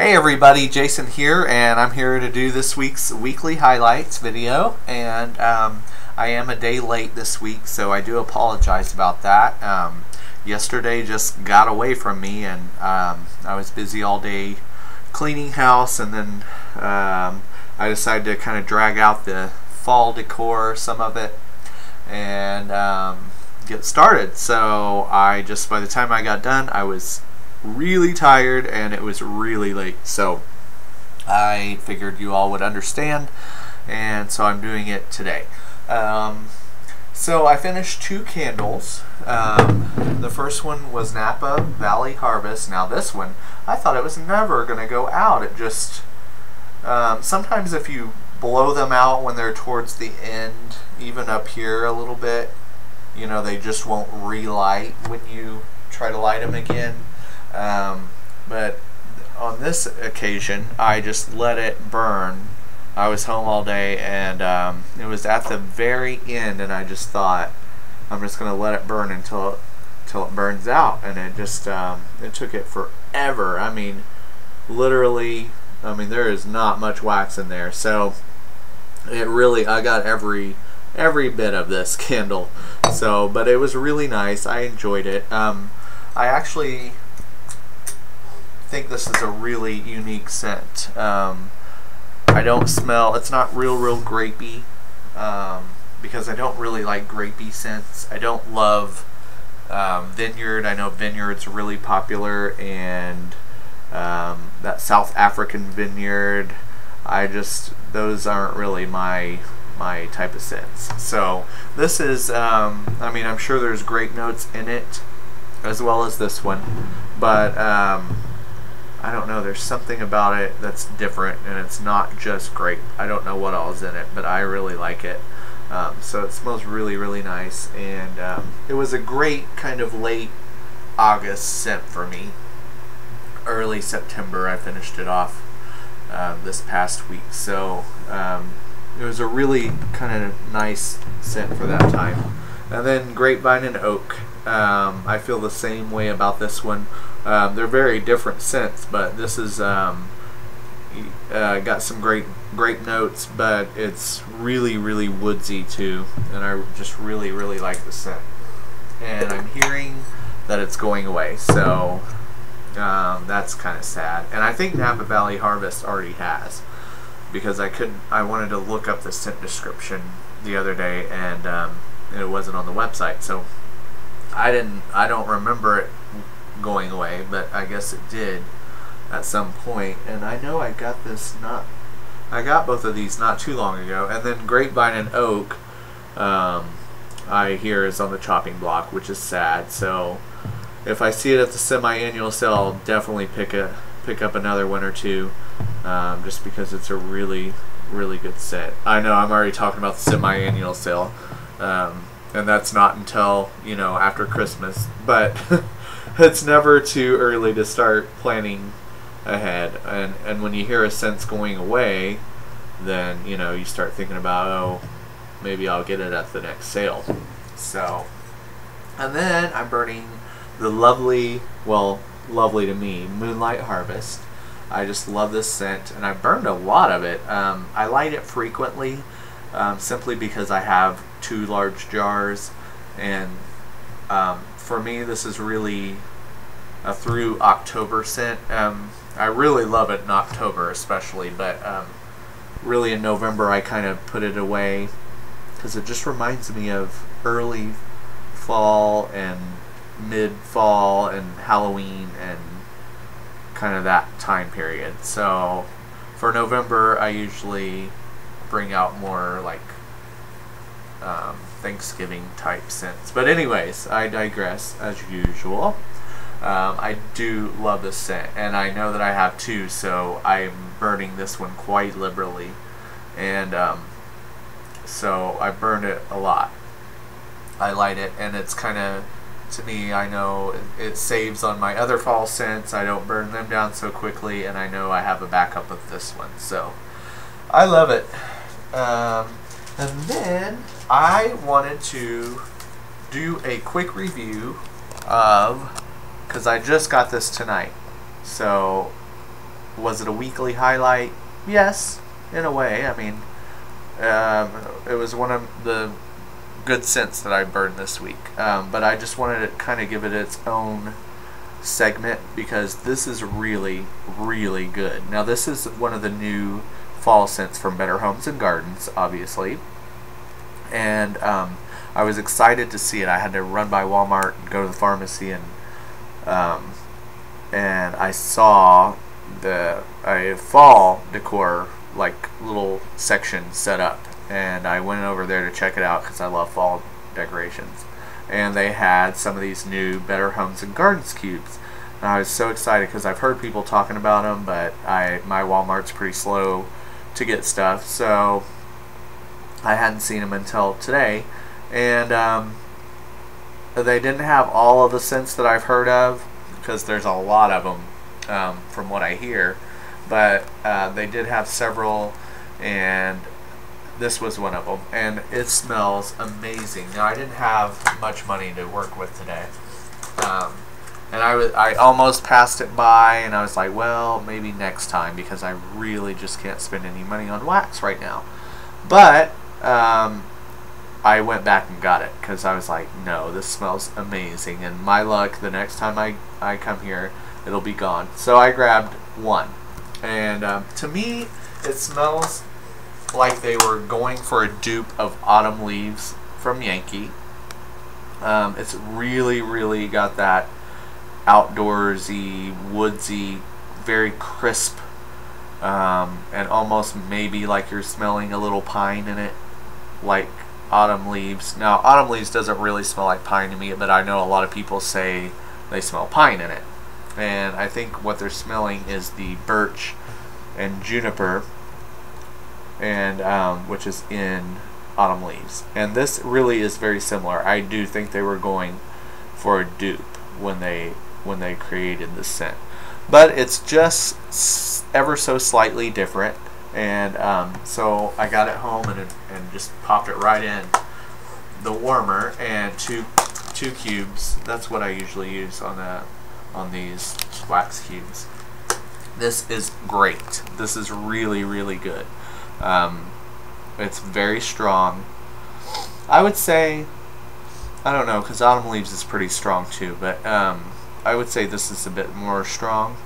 Hey everybody, Jason here, and I'm here to do this week's weekly highlights video. And I am a day late this week, so I do apologize about that. Yesterday just got away from me, and I was busy all day cleaning house, and then I decided to kind of drag out the fall decor, some of it, and get started. So by the time I got done, I was really tired and it was really late, so I figured you all would understand, and so I'm doing it today. So I finished 2 candles. The first one was Napa Valley Harvest. Now this one, I thought it was never going to go out. It just sometimes if you blow them out when they're towards the end, even up here a little bit, you know, they just won't relight when you try to light them again. But on this occasion, I just let it burn. I was home all day, and it was at the very end, and I just thought, I'm just going to let it burn until it burns out. And it just it took it forever. I mean, literally, there is not much wax in there, so it really, I got every bit of this candle. So, but it was really nice. I enjoyed it. I actually think this is a really unique scent. I don't smell, it's not real grapey, because I don't really like grapey scents. I don't love Vineyard. I know Vineyard's really popular, and that South African Vineyard, those aren't really my type of scents. So this is, I'm sure there's grape notes in it as well as this one, but I don't know, there's something about it that's different, and it's not just grape. I don't know what all is in it, but I really like it. So it smells really nice, and it was a great kind of late August scent for me. Early September I finished it off this past week, so it was a really kind of nice scent for that time. And then Grapevine and Oak. I feel the same way about this one. They're very different scents, but this is got some great grape notes, but it's really woodsy too, and I just really like the scent. And I'm hearing that it's going away, so that's kind of sad. And I think Napa Valley Harvest already has, because I wanted to look up the scent description the other day, and it wasn't on the website, so I don't remember it going away, but I guess it did at some point. And I know I got both of these not too long ago. And then Grapevine and Oak, I hear is on the chopping block, which is sad. So if I see it at the semi-annual sale, I'll definitely pick up another one or two, just because it's a really good set. I know I'm already talking about the semi-annual sale, and that's not until, after Christmas, but it's never too early to start planning ahead. And when you hear a scent's going away, then you start thinking about, oh, maybe I'll get it at the next sale. So, and then I'm burning the lovely to me, Moonlight Harvest. I just love this scent, and I burned a lot of it. I light it frequently, simply because I have 2 large jars, and for me this is really a through October scent. I really love it in October especially, but really in November I kind of put it away, because it just reminds me of early fall and mid-fall and Halloween and kind of that time period. So for November I usually bring out more like Thanksgiving type scents. But anyways, I digress as usual. I do love this scent, and I know that I have 2, so I'm burning this one quite liberally, and so I burned it a lot. I light it, and it's kind of, to me, I know it saves on my other fall scents. I don't burn them down so quickly, and I know I have a backup of this one, so I love it. And then I wanted to do a quick review of, because I just got this tonight, so Was it a weekly highlight? Yes, in a way. I mean, it was one of the good scents that I burned this week. But I just wanted to kind of give it its own segment because this is really, really good. Now, this is one of the new fall scents from Better Homes and Gardens, obviously. And I was excited to see it. I had to run by Walmart and go to the pharmacy, and I saw a fall decor like little section set up, and I went over there to check it out because I love fall decorations. And they had some of these new Better Homes and Gardens cubes. And I was so excited because I've heard people talking about them, but my Walmart's pretty slow to get stuff, so I hadn't seen them until today. And they didn't have all of the scents that I've heard of because there's a lot of them from what I hear, but they did have several, and this was one of them, and it smells amazing. Now, I didn't have much money to work with today, and I almost passed it by, and I was like, well, maybe next time, because I really just can't spend any money on wax right now. But I went back and got it because I was like, no, this smells amazing, and my luck, the next time I come here, it'll be gone. So I grabbed one, and to me, it smells like they were going for a dupe of Autumn Leaves from Yankee. It's really, really got that outdoorsy, woodsy, very crisp, and almost maybe like you're smelling a little pine in it, like Autumn Leaves. Now, Autumn Leaves doesn't really smell like pine to me, but I know a lot of people say they smell pine in it. And I think what they're smelling is the birch and juniper, and which is in Autumn Leaves. And this really is very similar. I do think they were going for a dupe when they created the scent, but it's just ever so slightly different. And so I got it home and just popped it right in the warmer, and two cubes. That's what I usually use on these wax cubes. This is great. This is really, really good. It's very strong. I would say, I don't know, because Autumn Leaves is pretty strong too, but I would say this is a bit more strong.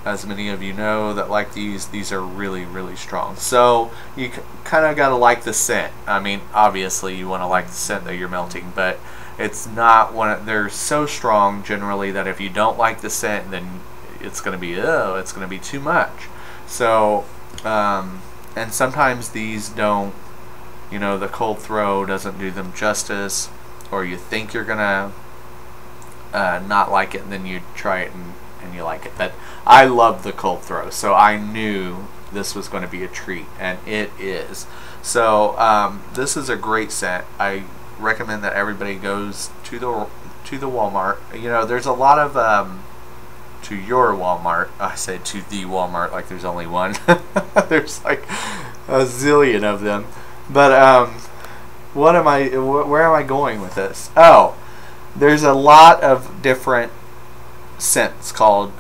As many of you know that like these are really, really strong. So you kind of got to like the scent. I mean, obviously you want to like the scent that you're melting, but it's not they're so strong generally that if you don't like the scent, then it's going to be too much. So and sometimes these don't, the cold throw doesn't do them justice, or you think you're gonna not like it, and then you try it and you like it. But I love the cold throw, so I knew this was going to be a treat, and it is. So this is a great scent. I recommend that everybody goes to the Walmart. There's a lot of to your Walmart. I say to the Walmart like there's only one. There's like a zillion of them. But where am I going with this? Oh, there's a lot of different scents called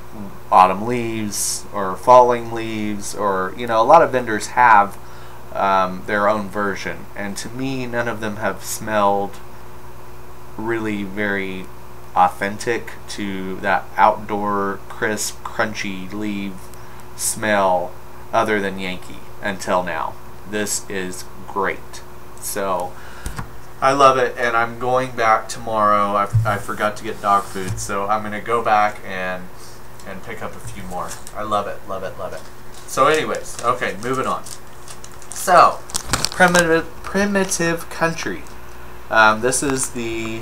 Autumn Leaves or Falling Leaves, or a lot of vendors have their own version, and to me none of them have smelled really very authentic to that outdoor crisp crunchy leaf smell other than Yankee until now. This is great. So I love it, and I'm going back tomorrow. I forgot to get dog food, so I'm going to go back and pick up a few more. I love it, love it, love it. So anyways, okay, moving on. So, Primitive Country. This is the,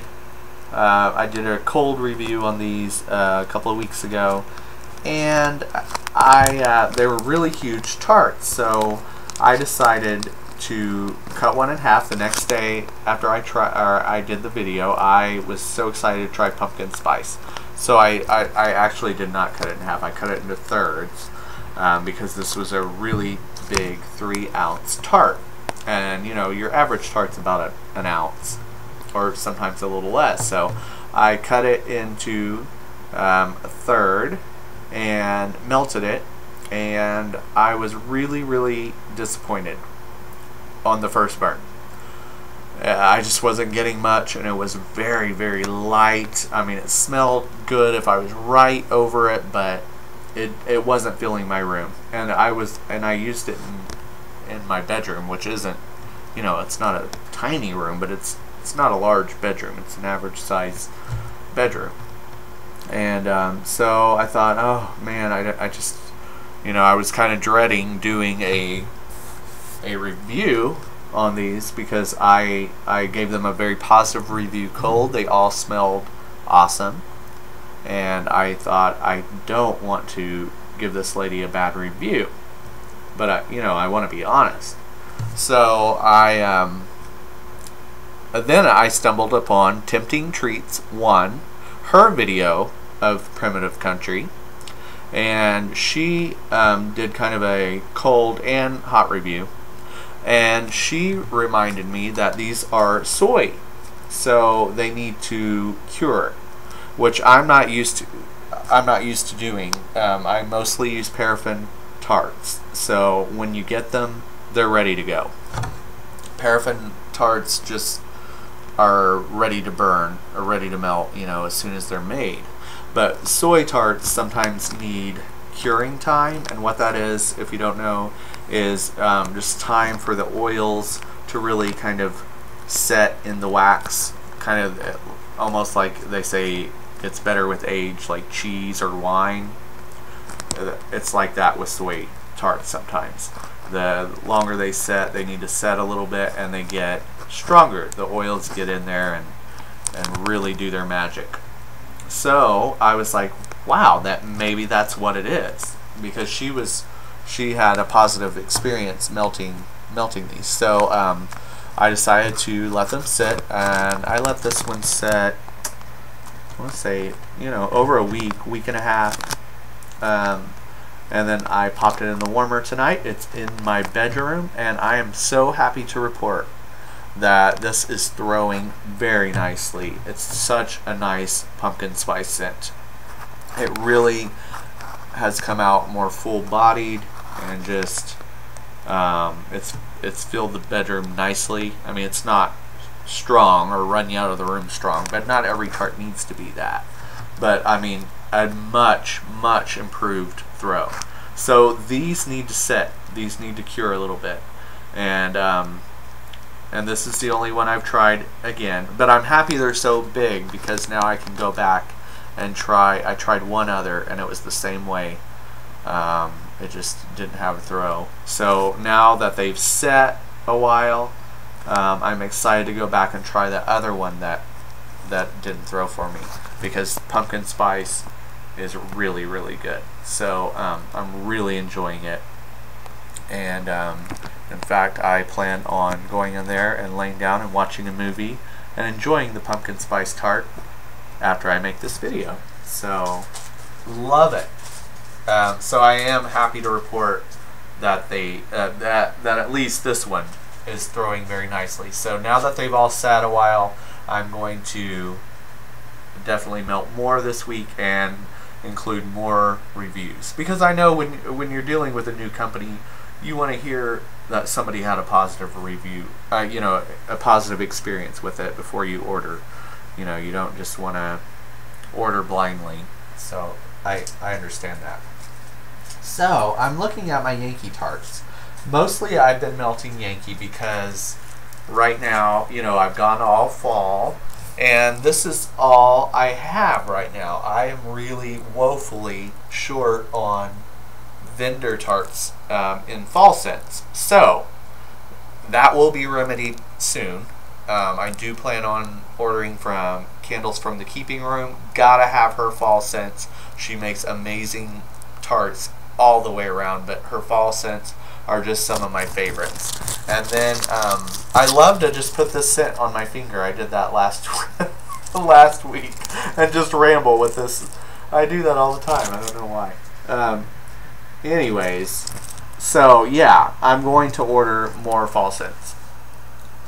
I did a cold review on these a couple of weeks ago, and they were really huge tarts, so I decided to cut one in half. The next day after I did the video, I was so excited to try pumpkin spice. So I actually did not cut it in half. I cut it into thirds because this was a really big 3-ounce tart. And your average tart's about an ounce, or sometimes a little less. So I cut it into a third, and melted it, and I was really disappointed on the first burn. I just wasn't getting much, and it was very light. I mean, it smelled good if I was right over it, but it wasn't filling my room. And I used it in my bedroom, which isn't, you know, it's not a tiny room, but it's not a large bedroom. It's an average size bedroom. And so I thought, oh man, I just, you know, I was kind of dreading doing a review on these because I gave them a very positive review cold. They all smelled awesome, and I thought, I don't want to give this lady a bad review, but you know, I want to be honest. So then I stumbled upon Tempting Treats 1, her video of Primitive Country, and she did kind of a cold and hot review. And she reminded me that these are soy, so they need to cure, which I'm not used to doing. I mostly use paraffin tarts, so when you get them, they're ready to go. Paraffin tarts just are ready to burn or ready to melt, you know, as soon as they're made. But soy tarts sometimes need curing time, and what that is, if you don't know, is just time for the oils to really kind of set in the wax, kind of almost like they say it's better with age, like cheese or wine. It's like that with soy tarts sometimes. The longer they set, they need to set a little bit, and they get stronger. The oils get in there and really do their magic. So I was like, wow, maybe that's what it is, because she had a positive experience melting these. So I decided to let them sit, and I let this one sit, I want to say, you know, over a week and a half. And then I popped it in the warmer tonight. It's in my bedroom, and I am so happy to report that this is throwing very nicely. It's such a nice pumpkin spice scent. It really has come out more full-bodied, and just it's filled the bedroom nicely. I mean, it's not strong or run you out of the room strong, but not every tart needs to be that. But I mean, a much improved throw. So these need to set. These need to cure a little bit, and this is the only one I've tried again. But I'm happy they're so big, because now I can go back and try. I tried one other, and it was the same way. It just didn't have a throw. So now that they've set a while, I'm excited to go back and try the other one that didn't throw for me, because pumpkin spice is really good. So I'm really enjoying it, and in fact, I plan on going in there and laying down and watching a movie and enjoying the pumpkin spice tart after I make this video. So love it. So I am happy to report that that at least this one is throwing very nicely. So now that they've all sat a while, I'm going to definitely melt more this week and include more reviews, because I know when you're dealing with a new company, you want to hear that somebody had a positive review, you know, a positive experience with it before you order. You know, you don't just want to order blindly. So I understand that. So I'm looking at my Yankee tarts. Mostly I've been melting Yankee because right now, you know, I've gone all fall, and this is all I have right now. I am really woefully short on vendor tarts in fall scents. So that will be remedied soon. I do plan on ordering from Candles from the Keeping Room. Gotta have her fall scents. She makes amazing tarts all the way around, but her fall scents are just some of my favorites. And then I love to just put this scent on my finger. I did that last week and just ramble with this. I do that all the time. I don't know why. Anyways, so yeah, I'm going to order more fall scents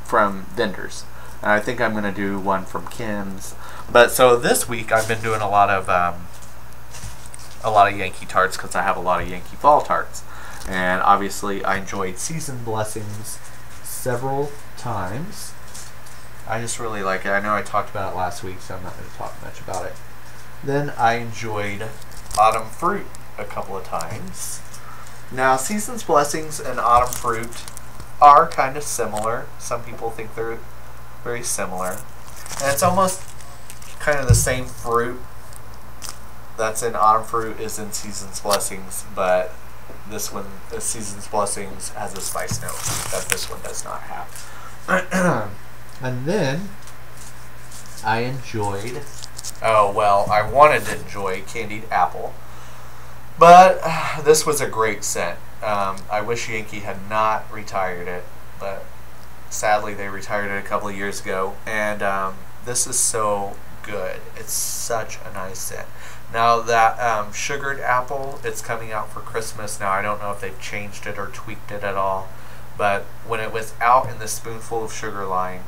from vendors. And I think I'm going to do one from Kim's. But so this week I've been doing a lot of a lot of Yankee tarts because I have a lot of Yankee Fall tarts. And obviously I enjoyed Seasoned Blessings several times. I just really like it. I know I talked about it last week, so I'm not going to talk much about it. Then I enjoyed Autumn Fruit a couple of times. Now, Seasoned Blessings and Autumn Fruit are kind of similar. Some people think they're very similar. And it's almost kind of the same fruit that's in Autumn Fruit is in Seasoned Blessings, but this one, the Seasoned Blessings, has a spice note that this one does not have. And then I enjoyed, I wanted to enjoy Candied Apple, but this was a great scent. I wish Yankee had not retired it, but sadly they retired it a couple of years ago, and this is so good. It's such a nice scent. Now that Sugared Apple, it's coming out for Christmas. Now I don't know if they've changed it or tweaked it at all, but when it was out in the Spoonful of Sugar line,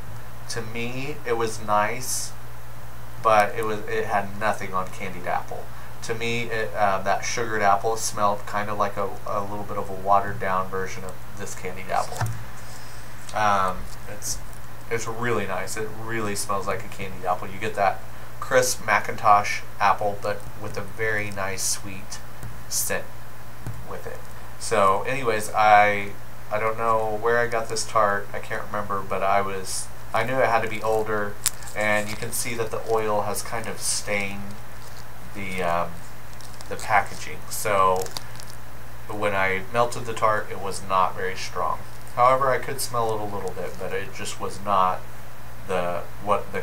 to me it was nice, but it had nothing on Candied Apple. To me, that Sugared Apple smelled kind of like a little bit of a watered down version of this Candied Apple. It's really nice. It really smells like a candied apple. You get that crisp Macintosh apple, but with a very nice sweet scent with it. So anyways, I don't know where I got this tart. I can't remember, but I knew it had to be older, and you can see that the oil has kind of stained the packaging. So when I melted the tart, it was not very strong. However, I could smell it a little bit, but it just was not the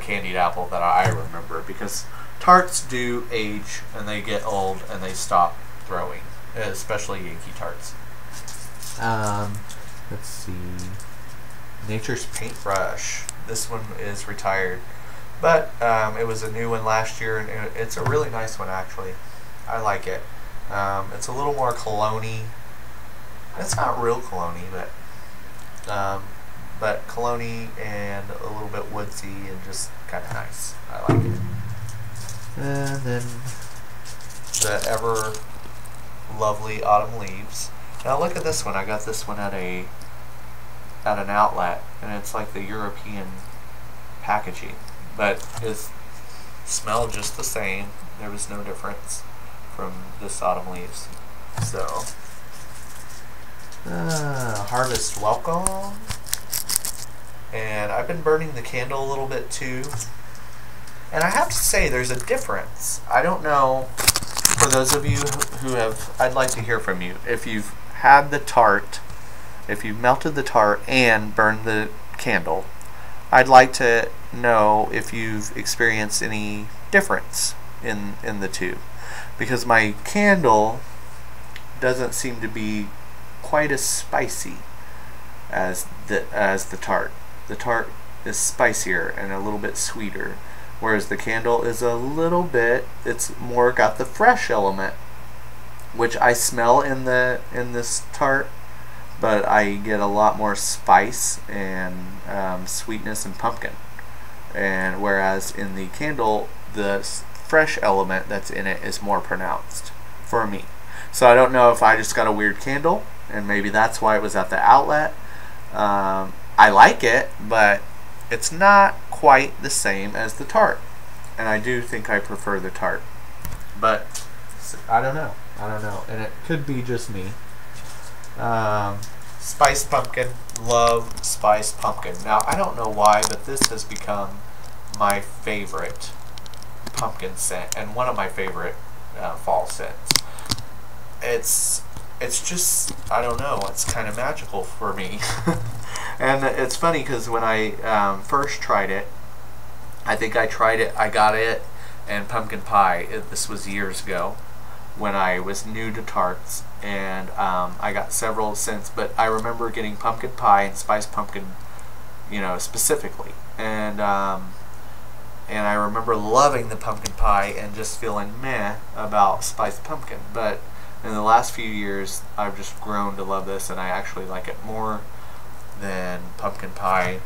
candied apple that I remember, because tarts do age and they get old and they stop throwing, especially Yankee tarts. Let's see. Nature's Paintbrush. This one is retired, but it was a new one last year, and it's a really nice one actually. I like it. It's a little more cologne-y. It's not real cologne-y, but cologne-y and a little bit woodsy and just kind of nice. I like it. And then the ever lovely Autumn Leaves. Now look at this one. I got this one at an outlet, and it's like the European packaging, but it smelled just the same. There was no difference from this Autumn Leaves. So Harvest Welcome, and I've been burning the candle a little bit too, and I have to say there's a difference. I don't know, for those of you who have, I'd like to hear from you if you've had the tart, if you've melted the tart and burned the candle. I'd like to know if you've experienced any difference in the two, because my candle doesn't seem to be quite as spicy as the tart. The tart is spicier and a little bit sweeter, whereas the candle is a little bit, it's more got the fresh element, which I smell in this tart, but I get a lot more spice and sweetness and pumpkin. And whereas in the candle, the fresh element that's in it is more pronounced for me. So I don't know if I just got a weird candle, and maybe that's why it was at the outlet. I like it, but it's not quite the same as the tart, and I do think I prefer the tart. But I don't know, and it could be just me. Spiced pumpkin, love spiced pumpkin. Now I don't know why, but this has become my favorite pumpkin scent and one of my favorite fall scents. It's just, I don't know, it's kind of magical for me. And it's funny because when I first tried it, I think I got it and pumpkin pie. This was years ago when I was new to tarts, and I got several scents, but I remember getting pumpkin pie and spiced pumpkin, specifically, and I remember loving the pumpkin pie and just feeling meh about spiced pumpkin. But in the last few years, I've just grown to love this, and I actually like it more than pumpkin pie.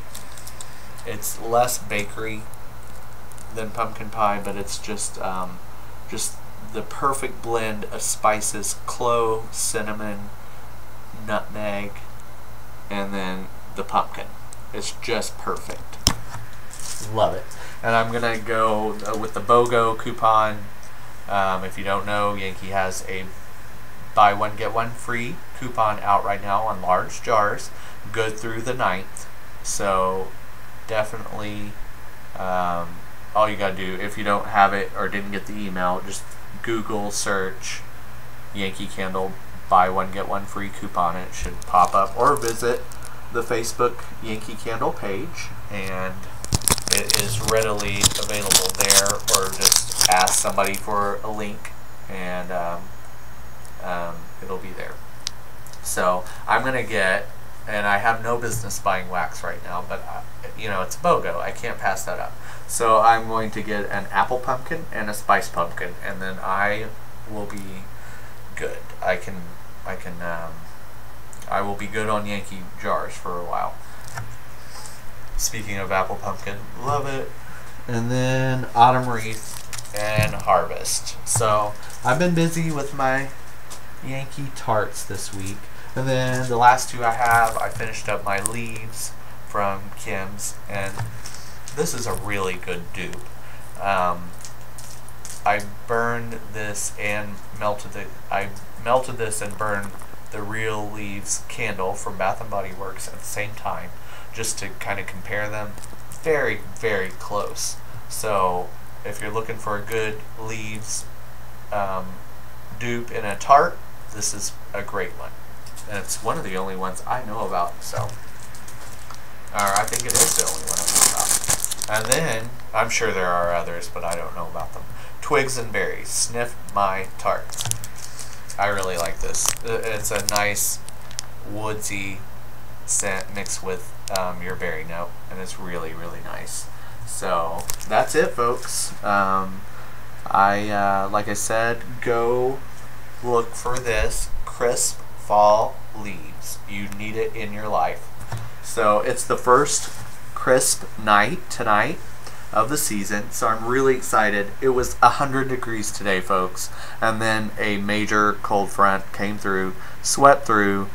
It's less bakery than pumpkin pie, but it's just the perfect blend of spices: clove, cinnamon, nutmeg, and then the pumpkin. It's just perfect. Love it. And I'm gonna go with the BOGO coupon. If you don't know, Yankee has a buy one get one free coupon out right now on large jars, good through the 9th. So definitely, all you gotta do, if you don't have it or didn't get the email, just Google search Yankee Candle buy one get one free coupon. It should pop up, or visit the Facebook Yankee Candle page, and it is readily available there, or just ask somebody for a link, and it'll be there. So I'm gonna get, and I have no business buying wax right now, but you know, it's BOGO, I can't pass that up. So I'm going to get an apple pumpkin and a spice pumpkin, and then I will be good. I will be good on Yankee jars for a while. Speaking of apple pumpkin, love it. And then autumn wreath and harvest. So I've been busy with my Yankee tarts this week. And then the last two I finished up my leaves from Kim's, and this is a really good dupe. I burned this and melted this and burned the Real Leaves candle from Bath & Body Works at the same time, just to kind of compare them. Very, very close. So if you're looking for a good leaves dupe in a tart, this is a great one. And it's one of the only ones I know about, so. Or I think it is the only one I know about. And then, I'm sure there are others, but I don't know about them. Twigs and Berries, Sniff My Tart. I really like this. It's a nice woodsy scent mixed with your berry note, and it's really, really nice. So that's it, folks. Like I said, go look for this crisp fall leaves. You need it in your life. So it's the first crisp night tonight of the season, so I'm really excited. It was 100 degrees today, folks, and then a major cold front came through, swept through,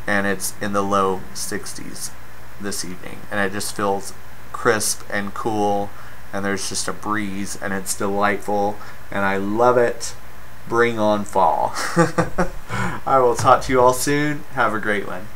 and it's in the low 60s this evening, and it just feels crisp and cool, and there's just a breeze, and it's delightful, and I love it. Bring on fall. I will talk to you all soon. Have a great one.